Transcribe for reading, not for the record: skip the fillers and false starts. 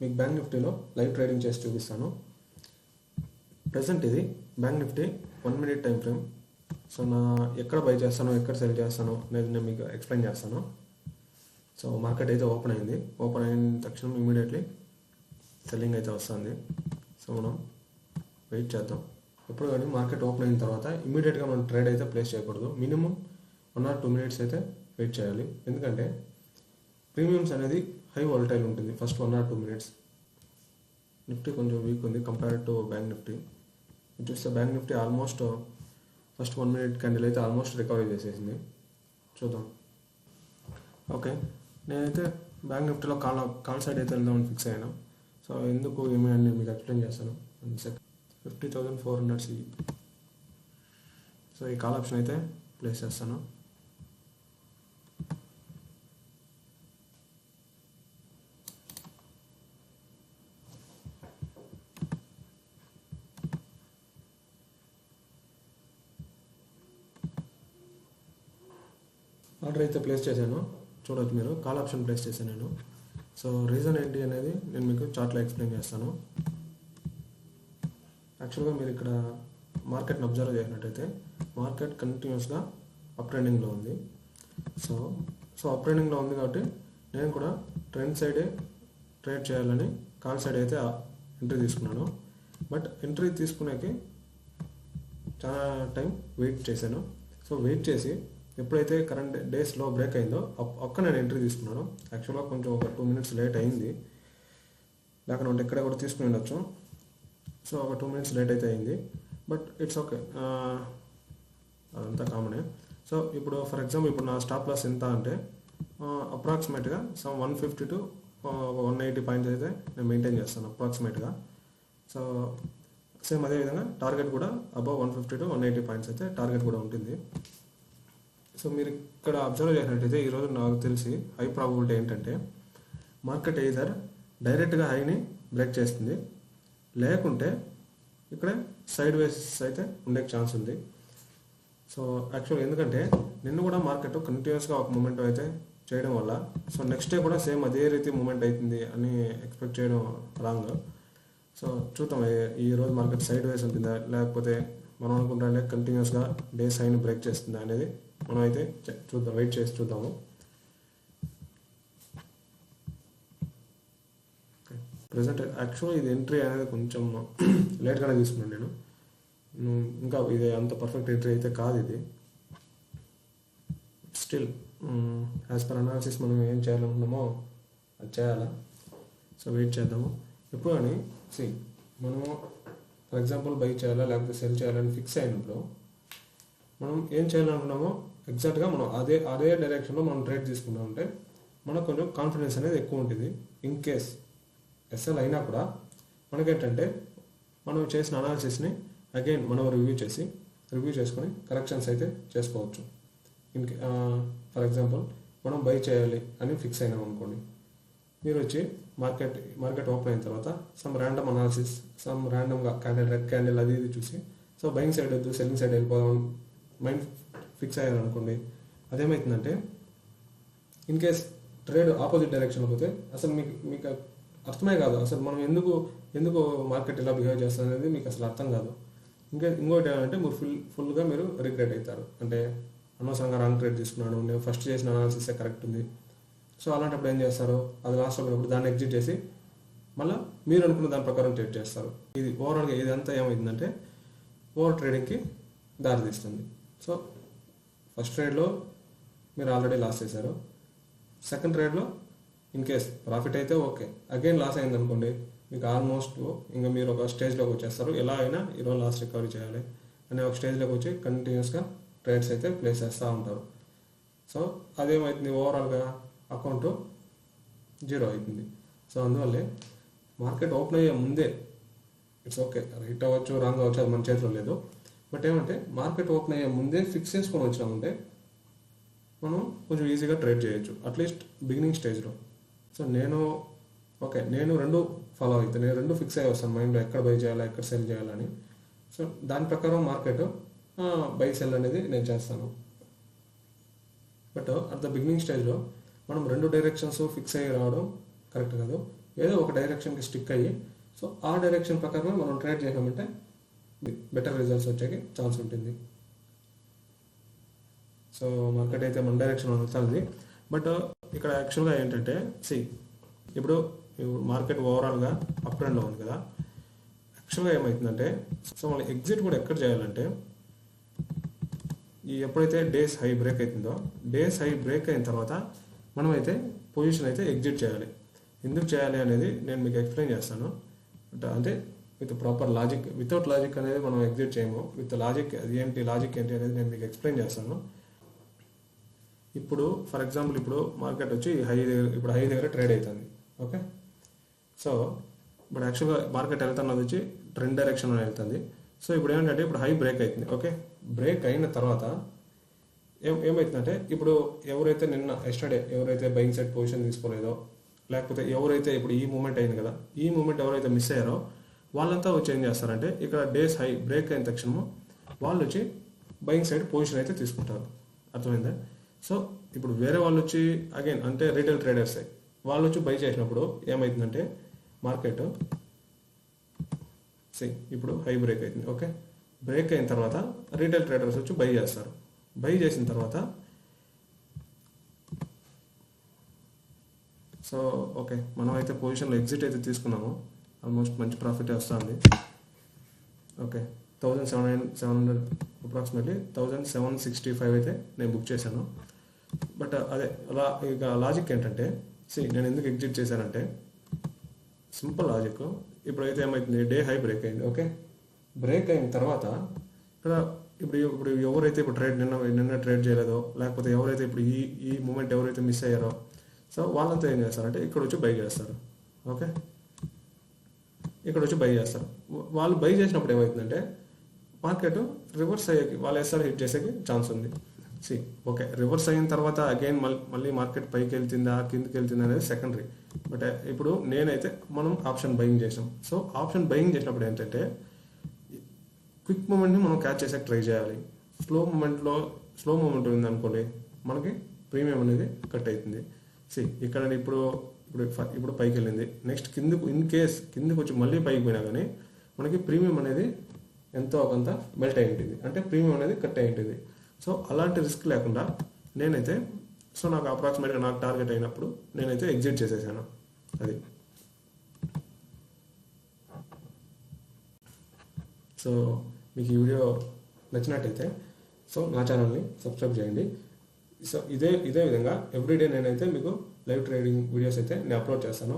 మీకు బ్యాంక్ నిఫ్టీలో live trading చేసి చూపిస్తాను. ప్రజెంట్ ఇది bank Nifty 1 minute time frame. So నా ఎక్కడ బై చేస్తానో ఎక్కడ సెల్ చేస్తానో అనేది నేను మీకు ఎక్స్ప్లెయిన్ చేస్తాను. సో మార్కెట్ అయితే ఓపెన్ అయింది. ఓపెన్ అయిన తక్షణం ఇమీడియట్లీ సెల్లింగ్ అయితే వస్తుంది. సో మనం వెయిట్ చేద్దాం. ఎప్పుడు కానీ మార్కెట్ ఓపెన్ అయిన తర్వాత ఇమీడియట్గా మనం ట్రేడ్ అయితే ప్లేస్ చేయకూడదు. మినిమం 1 or 2 minutes అయితే వెయిట్ చేయాలి. ఎందుకంటే ప్రీమియమ్స్ అనేది హై వాలటైల్ ఉంటుంది ఫస్ట్ 1 or 2 minutes. నిఫ్టీ కొంచెం వీక్ ఉంది కంపేర్ టు బ్యాంక్ నిఫ్టీ. చూస్తే bank Nifty almost first 1 minute candle అయితే ఆల్మోస్ట్ రికవరీ చేసేసింది. చూద్దాం. ఓకే, నేనైతే బ్యాంక్ నిఫ్టీలో కాల్ సైడ్ అయితే వెళ్దామని ఫిక్స్ అయ్యాను. సో ఎందుకు ఏమి అని నేను మీకు ఎక్స్ప్లెయిన్ చేస్తాను. 50,400 CE. సో ఈ కాల్ ఆప్షన్ అయితే ప్లేస్ చేస్తాను. ఆర్డర్ అయితే ప్లేస్ చేశాను. చూడవచ్చు మీరు, కాల్ ఆప్షన్ ప్లేస్ చేశాను నేను. సో రీజన్ ఏంటి అనేది నేను మీకు చార్ట్లో ఎక్స్ప్లెయిన్ చేస్తాను. యాక్చువల్గా మీరు ఇక్కడ మార్కెట్ని అబ్జర్వ్ చేసినట్టయితే మార్కెట్ కంటిన్యూస్గా అప్ ట్రెండింగ్లో ఉంది. సో అప్ ట్రెండింగ్లో ఉంది కాబట్టి నేను కూడా ట్రెండ్ సైడే ట్రేడ్ చేయాలని కాల్ సైడ్ అయితే ఎంట్రీ తీసుకున్నాను. బట్ ఎంట్రీ తీసుకునేకి చాలా టైం వెయిట్ చేశాను. సో వెయిట్ చేసి ఎప్పుడైతే కరెంట్ డేస్లో బ్రేక్ అయిందో ఒక్క నేను ఎంట్రీ తీసుకున్నాను. యాక్చువల్గా కొంచెం ఒక 2 minutes లేట్ అయింది, లేకపోతే ఎక్కడ కూడా తీసుకుని ఉండొచ్చు. సో ఒక 2 minutes లేట్ అయితే అయింది, బట్ ఇట్స్ ఓకే, అదంతా కామనే. సో ఇప్పుడు ఫర్ ఎగ్జాంపుల్ ఇప్పుడు నా స్టాప్ లాస్ ఎంత అంటే అప్రాక్సిమేట్గా 150 to 180 పాయింట్స్ అయితే నేను మెయింటైన్ చేస్తాను అప్రాక్సిమేట్గా. సో సేమ్ అదేవిధంగా టార్గెట్ కూడా అబౌవ్ 150 to 180 పాయింట్స్ అయితే టార్గెట్ కూడా ఉంటుంది. సో మీరు ఇక్కడ అబ్జర్వ్ చేసినట్టయితే ఈరోజు నాకు తెలిసి హై ప్రాబబిలిటీ ఏంటంటే మార్కెట్ ఎయిదర్ డైరెక్ట్గా హైని బ్రేక్ చేస్తుంది, లేకుంటే ఇక్కడ సైడ్ వేస్ అయితే ఉండే ఛాన్స్ ఉంది. సో యాక్చువల్గా ఎందుకంటే నిన్న కూడా మార్కెట్ కంటిన్యూస్గా ఒక మూమెంట్ అయితే చేయడం వల్ల సో నెక్స్ట్ డే కూడా సేమ్ అదే రీతి మూమెంట్ అవుతుంది అని ఎక్స్పెక్ట్ చేయడం రాంగ్. సో చూద్దాం ఈ రోజు మార్కెట్ సైడ్ వేస్ ఉంటుందా, లేకపోతే మనం అనుకుంటే కంటిన్యూస్గా డే సైన్ బ్రేక్ చేస్తుందా అనేది మనం అయితే చూద్దాం, వెయిట్ చేసి చూద్దాము. ప్రజెంట్ యాక్చువల్గా ఇది ఎంట్రీ అనేది కొంచెం లేట్గానే తీసుకున్నాను నేను. ఇంకా ఇది అంత పర్ఫెక్ట్ ఎంట్రీ అయితే కాదు ఇది. స్టిల్ యాజ్ పర్ అనాలిసిస్ మనం ఏం చేయాలనుకున్నామో అది చేయాలా. సో వెయిట్ చేద్దాము. ఎప్పుడు కానీ మనము ఫర్ ఎగ్జాంపుల్ బై చేయాలా లేకపోతే సెల్ చేయాలని ఫిక్స్ అయినప్పుడు మనం ఏం చేయాలనుకున్నామో ఎగ్జాక్ట్గా మనం అదే డైరెక్షన్లో మనం ట్రేడ్ తీసుకున్నామంటే మనకు కొంచెం కాన్ఫిడెన్స్ అనేది ఎక్కువ ఉంటుంది. ఇన్ కేస్ ఎస్ఎల్ అయినా కూడా మనకేంటంటే మనం చేసిన అనాలిసిస్ని అగైన్ మనం రివ్యూ చేసుకొని కరెక్షన్స్ అయితే చేసుకోవచ్చు. ఫర్ ఎగ్జాంపుల్ మనం బై చేయాలి అని ఫిక్స్ అయినాం అనుకోండి, మీరు వచ్చి మార్కెట్ ఓపెన్ అయిన తర్వాత సమ్ ర్యాండమ్ అనాలిసిస్, సమ్ ర్యాండమ్గా క్యాండిల్, రెడ్ క్యాండిల్ అది ఇది చూసి సో బయింగ్ సైడ్ వద్దు సెల్లింగ్ సైడ్ వెళ్ళిపోదాం మైండ్ ఫిక్స్ అయ్యారనుకోండి, అదేమవుతుందంటే ఇన్ కేస్ ట్రేడ్ ఆపోజిట్ డైరెక్షన్లో పోతే అసలు మీకు అర్థమే కాదు, అసలు మనం ఎందుకు మార్కెట్ ఇలా బిహేవ్ చేస్తుంది అనేది మీకు అసలు అర్థం కాదు. ఇంకోటి ఏంటంటే మీరు ఫుల్గా మీరు రిగ్రెట్ అవుతారు. అంటే అనవసరంగా రాంగ్ ట్రేడ్ తీసుకున్నాను, నేను ఫస్ట్ చేసిన అనాలిసిసే కరెక్ట్ ఉంది. సో అలాంటప్పుడు ఏం చేస్తారు, అది లాస్ట్ అయినప్పుడు దాన్ని ఎగ్జిట్ చేసి మళ్ళీ మీరు అనుకున్న దాని ప్రకారం ట్రేడ్ చేస్తారు. ఇది ఓవరాల్గా ఇదంతా ఏమైందంటే ఓవర్ ట్రేడింగ్కి దారితీస్తుంది. సో ఫస్ట్ ట్రేడ్లో మీరు ఆల్రెడీ లాస్ చేశారు, సెకండ్ ట్రేడ్లో ఇన్ కేస్ ప్రాఫిట్ అయితే ఓకే, అగైన్ లాస్ అయింది అనుకోండి, మీకు ఆల్మోస్ట్ ఇంకా మీరు ఒక స్టేజ్లోకి వచ్చేస్తారు. ఎలా అయినా ఈరోజు లాస్ రికవరీ చేయాలి అనే ఒక స్టేజ్లోకి వచ్చి కంటిన్యూస్గా ట్రేడ్స్ అయితే ప్లేస్ చేస్తూ ఉంటారు. సో అదేమవుతుంది, ఓవరాల్గా అకౌంట్ జీరో అవుతుంది. సో అందువల్లే మార్కెట్ ఓపెన్ అయ్యే ముందే ఇట్స్ ఓకే, రైట్ అవ్వచ్చు రాంగ్ అవ్వచ్చు, అది మన చేతిలో లేదు. బట్ ఏమంటే మార్కెట్ ఓపెన్ అయ్యే ముందే ఫిక్స్ చేసుకొని వచ్చినామంటే మనం కొంచెం ఈజీగా ట్రేడ్ చేయొచ్చు, అట్లీస్ట్ బిగినింగ్ స్టేజ్లో. సో నేను రెండు ఫాలో అవుతాను, నేను రెండు ఫిక్స్ అయ్యి వస్తాను మైండ్లో, ఎక్కడ బై చేయాలా ఎక్కడ సెల్ చేయాలని. సో దాని ప్రకారం మార్కెట్ బై సెల్ అనేది నేను చేస్తాను. బట్ అట్ ద బిగినింగ్ స్టేజ్లో మనం రెండు డైరెక్షన్స్ ఫిక్స్ అయ్యి రావడం కరెక్ట్ కాదు. ఏదో ఒక డైరెక్షన్కి స్టిక్ అయ్యి సో ఆ డైరెక్షన్ ప్రకారమే మనం ట్రేడ్ చేసామంటే బెటర్ రిజల్ట్స్ వచ్చేకి ఛాన్స్ ఉంటుంది. సో మార్కెట్ అయితే మన డైరెక్షన్ వెళ్తుంది. బట్ ఇక్కడ యాక్చువల్గా ఏంటంటే ఇప్పుడు మార్కెట్ ఓవరాల్గా అప్ ట్రెండ్లో ఉంది కదా. యాక్చువల్గా ఏమవుతుందంటే సో మనం ఎగ్జిట్ కూడా ఎక్కడ చేయాలంటే ఈ ఎప్పుడైతే డేస్ హై బ్రేక్ అవుతుందో డేస్ హై బ్రేక్ అయిన తర్వాత మనమైతే పొజిషన్ అయితే ఎగ్జిట్ చేయాలి. ఎందుకు చేయాలి అనేది నేను మీకు ఎక్స్ప్లెయిన్ చేస్తాను. అంటే with proper logic, without logic అనేది మనం ఎగ్జిట్ చేయము. విత్ లాజిక్ అది ఏంటి, లాజిక్ ఏంటి అనేది నేను మీకు ఎక్స్ప్లెయిన్ చేస్తాను. ఇప్పుడు ఫర్ ఎగ్జాంపుల్ ఇప్పుడు మార్కెట్ వచ్చి ఇప్పుడు హై దగ్గర ట్రేడ్ అవుతుంది. ఓకే, సో ఇప్పుడు యాక్చువల్గా మార్కెట్ వెళ్తున్నది వచ్చి ట్రెండ్ డైరెక్షన్లో వెళ్తుంది. సో ఇప్పుడు ఏంటంటే ఇప్పుడు హై బ్రేక్ అవుతుంది. ఓకే, బ్రేక్ అయిన తర్వాత ఏమవుతుందంటే ఇప్పుడు ఎవరైతే ఎస్టర్డే ఎవరైతే బయింగ్ సైడ్ పొజిషన్ తీసుకోలేదో, లేకపోతే ఎవరైతే ఇప్పుడు ఈ మూమెంట్ అయింది కదా, ఈ మూమెంట్ ఎవరైతే మిస్ అయ్యారో వాళ్ళంతా వచ్చి ఏం చేస్తారంటే ఇక్కడ డేస్ హై బ్రేక్ అయిన తక్షణము వాళ్ళు వచ్చి బయింగ్ సైడ్ పొజిషన్ అయితే తీసుకుంటారు. అర్థమైందా? సో ఇప్పుడు వేరే వాళ్ళు వచ్చి అగైన్ అంటే రీటైల్ ట్రేడర్స్ వాళ్ళు వచ్చి బై చేసినప్పుడు ఏమవుతుందంటే మార్కెట్ ఇప్పుడు హై బ్రేక్ అవుతుంది. ఓకే, బ్రేక్ అయిన తర్వాత రీటైల్ ట్రేడర్స్ వచ్చి బై చేస్తారు. బై చేసిన తర్వాత సో ఓకే మనం అయితే పొజిషన్లో ఎగ్జిట్ అయితే తీసుకున్నాము. ఆల్మోస్ట్ మంచి ప్రాఫిట్ వస్తుంది. ఓకే, 1700 అప్రాక్సిమేట్లీ 1765 అయితే నేను బుక్ చేశాను. బట్ అదే ఇక లాజిక్ ఏంటంటే నేను ఎందుకు ఎగ్జిట్ చేశానంటే సింపుల్ లాజిక్. ఇప్పుడైతే ఏమవుతుంది, డే హై బ్రేక్ అయింది. ఓకే, బ్రేక్ అయిన తర్వాత ఇక్కడ ఇప్పుడు ఎవరైతే ఇప్పుడు నిన్న ట్రేడ్ చేయలేదో, లేకపోతే ఎవరైతే ఇప్పుడు ఈ మూమెంట్ ఎవరైతే మిస్ అయ్యారో సో వాళ్ళంతా ఏం చేస్తారంటే ఇక్కడ వచ్చి బై చేస్తారు. ఓకే, ఇక్కడ వచ్చి బై చేస్తారు. వాళ్ళు బై చేసినప్పుడు ఏమవుతుందంటే మార్కెట్ రివర్స్ అయ్యేకి వాళ్ళు ఎస్ఆర్ హిట్ చేసేకి ఛాన్స్ ఉంది. ఓకే, రివర్స్ అయిన తర్వాత అగైన్ మళ్ళీ మార్కెట్ పైకి వెళ్తుందా కిందకి వెళ్తుందా అనేది సెకండరీ. బట్ ఇప్పుడు నేనైతే మనం ఆప్షన్ బయింగ్ చేసాం. సో ఆప్షన్ బయింగ్ చేసినప్పుడు ఏంటంటే క్విక్ మూమెంట్ని మనం క్యాచ్ చేసేకి ట్రై చేయాలి. స్లో మూమెంట్ ఉంది అనుకోండి మనకి ప్రీమియం అనేది కట్ అవుతుంది. ఇక్కడ ఇప్పుడు పైకి వెళ్ళింది, నెక్స్ట్ కిందకు ఇన్ కేస్ కిందకు వచ్చి మళ్ళీ పైకి పోయినా కానీ మనకి ప్రీమియం అనేది ఎంతో కొంత మెల్ట్ అయి ఉంటుంది, అంటే ప్రీమియం అనేది కట్ అయి ఉంటుంది. సో అలాంటి రిస్క్ లేకుండా నేనైతే నాకు అప్రాక్సిమేట్గా నాకు టార్గెట్ అయినప్పుడు నేనైతే ఎగ్జిట్ చేసేసాను. అది సో మీకు ఈ వీడియో నచ్చినట్టయితే సో నా ఛానల్ని సబ్స్క్రైబ్ చేయండి. సో ఇదే విధంగా ఎవ్రీడే నేనైతే మీకు లైవ్ ట్రేడింగ్ వీడియోస్ అయితే నేను అప్లోడ్ చేస్తాను.